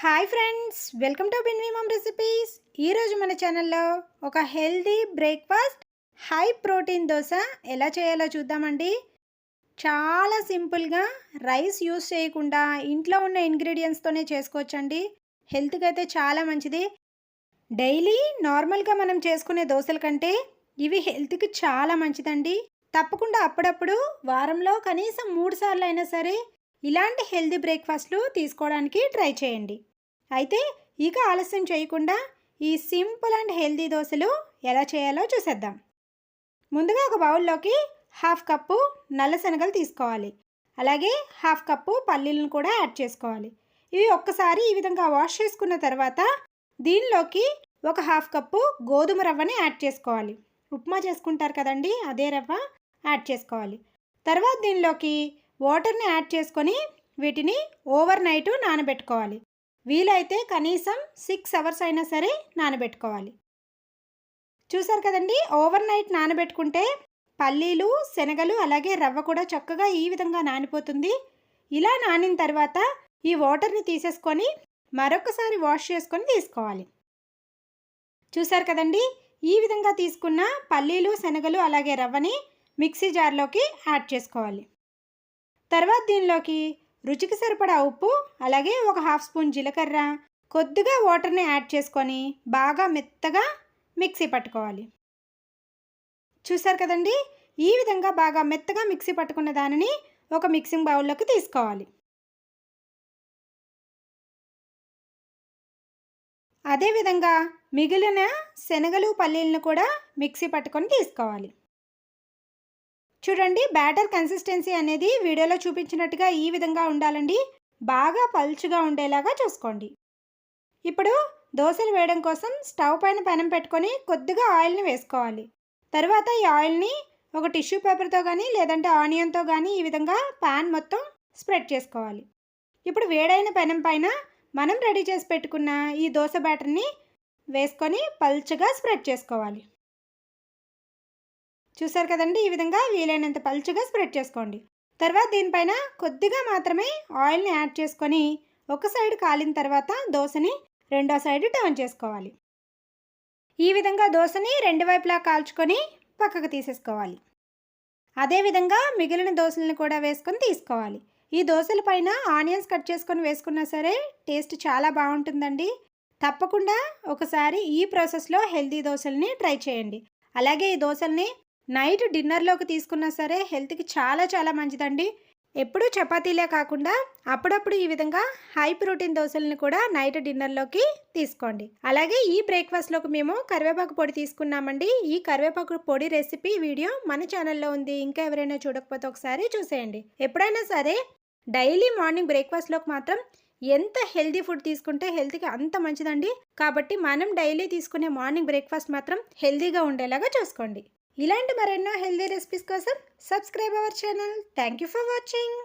Hi friends, welcome to బిన్వీ mom recipes. ఈరోజు మన ఛానల్లో ఒక healthy breakfast high protein dosa ఎలా చేయాలో చూద్దామండి. చాలా సింపుల్గా రైస్ యూస్ చేయకుండా ఇంట్లో ఉన్న ఇంగ్రీడియంట్స్తోనే చేసుకోవచ్చండి. హెల్త్కి అయితే చాలా మంచిది. డైలీ నార్మల్గా మనం చేసుకునే దోశల కంటే ఇవి హెల్త్కి చాలా మంచిదండి. తప్పకుండా అప్పుడప్పుడు వారంలో కనీసం 3 సార్లు అయినా సరే ఇలాంటి హెల్దీ బ్రేక్ఫాస్ట్లు తీసుకోవడానికి ట్రై చేయండి. అయితే ఇక ఆలస్యం చేయకుండా ఈ సింపుల్ అండ్ హెల్దీ దోశలు ఎలా చేయాలో చూసేద్దాం. ముందుగా ఒక బౌల్లోకి హాఫ్ కప్పు నల్ల శనగలు తీసుకోవాలి. అలాగే హాఫ్ కప్పు పల్లీలను కూడా యాడ్ చేసుకోవాలి. ఇవి ఒక్కసారి ఈ విధంగా వాష్ చేసుకున్న తర్వాత దీనిలోకి ఒక హాఫ్ కప్పు గోధుమ రవ్వని యాడ్ చేసుకోవాలి. ఉప్మా చేసుకుంటారు కదండి, అదే రవ్వ యాడ్ చేసుకోవాలి. తర్వాత దీనిలోకి వాటర్ని యాడ్ చేసుకొని వీటిని ఓవర్ నైట్ నానబెట్టుకోవాలి. వీలైతే కనీసం 6 అవర్స్ అయినా సరే నానబెట్టుకోవాలి. చూసారు కదండి, ఓవర్ నైట్ నానబెట్టుకుంటే పల్లీలు, శనగలు అలాగే రవ్వ కూడా చక్కగా ఈ విధంగా నానిపోతుంది. ఇలా నానిన తర్వాత ఈ వాటర్ని తీసేసుకొని మరొకసారి వాష్ చేసుకొని తీసుకోవాలి. చూసారు కదండి, ఈ విధంగా తీసుకున్న పల్లీలు, శనగలు అలాగే రవ్వని మిక్సీ జార్లోకి యాడ్ చేసుకోవాలి. తర్వాత దీనిలోకి రుచికి సరిపడా ఉప్పు అలాగే ఒక హాఫ్ స్పూన్ జీలకర్ర, కొద్దిగా వాటర్ని యాడ్ చేసుకొని బాగా మెత్తగా మిక్సీ పట్టుకోవాలి. చూసారు కదండి, ఈ విధంగా బాగా మెత్తగా మిక్సీ పట్టుకున్న దానిని ఒక మిక్సింగ్ బౌల్లోకి తీసుకోవాలి. అదేవిధంగా మిగిలిన శనగలు, పల్లీలను కూడా మిక్సీ పట్టుకొని తీసుకోవాలి. చూడండి, బ్యాటర్ కన్సిస్టెన్సీ అనేది వీడియోలో చూపించినట్టుగా ఈ విధంగా ఉండాలండి. బాగా పల్చుగా ఉండేలాగా చూసుకోండి. ఇప్పుడు దోశలు వేయడం కోసం స్టవ్ పైన పెనం పెట్టుకొని కొద్దిగా ఆయిల్ని వేసుకోవాలి. తర్వాత ఈ ఆయిల్ని ఒక టిష్యూ పేపర్తో కానీ లేదంటే ఆనియన్తో కానీ ఈ విధంగా ప్యాన్ మొత్తం స్ప్రెడ్ చేసుకోవాలి. ఇప్పుడు వేడైన పెనం పైన మనం రెడీ చేసి పెట్టుకున్న ఈ దోశ బ్యాటర్ని వేసుకొని పల్చగా స్ప్రెడ్ చేసుకోవాలి. చూసారు కదండి, ఈ విధంగా వీలైనంత పలుచగా స్ప్రెడ్ చేసుకోండి. తర్వాత దీనిపైన కొద్దిగా మాత్రమే ఆయిల్ని యాడ్ చేసుకొని ఒక సైడ్ కాలిన తర్వాత దోశని రెండో సైడ్ టర్న్ చేసుకోవాలి. ఈ విధంగా దోశని రెండు వైపులా కాల్చుకొని పక్కకు తీసేసుకోవాలి. అదేవిధంగా మిగిలిన దోశలను కూడా వేసుకొని తీసుకోవాలి. ఈ దోశల పైన ఆనియన్స్ కట్ చేసుకొని వేసుకున్నా సరే టేస్ట్ చాలా బాగుంటుందండి. తప్పకుండా ఒకసారి ఈ ప్రాసెస్లో హెల్తీ దోశల్ని ట్రై చేయండి. అలాగే ఈ దోశల్ని నైట్ డిన్నర్లోకి తీసుకున్నా సరే హెల్త్కి చాలా చాలా మంచిదండి. ఎప్పుడూ చపాతీలే కాకుండా అప్పుడప్పుడు ఈ విధంగా హై ప్రోటీన్ దోశలను కూడా నైట్ డిన్నర్లోకి తీసుకోండి. అలాగే ఈ బ్రేక్ఫాస్ట్లోకి మేము కరివేపాకు పొడి తీసుకున్నామండి. ఈ కరివేపాకు పొడి రెసిపీ వీడియో మన ఛానల్లో ఉంది. ఇంకా ఎవరైనా చూడకపోతే ఒకసారి చూసేయండి. ఎప్పుడైనా సరే డైలీ మార్నింగ్ బ్రేక్ఫాస్ట్లోకి మాత్రం ఎంత హెల్తీ ఫుడ్ తీసుకుంటే హెల్త్కి అంత మంచిదండి. కాబట్టి మనం డైలీ తీసుకునే మార్నింగ్ బ్రేక్ఫాస్ట్ మాత్రం హెల్తీగా ఉండేలాగా చూసుకోండి. ఇలాంటి మరెన్నో హెల్దీ రెసిపీస్ కోసం subscribe our channel. Thank you for watching.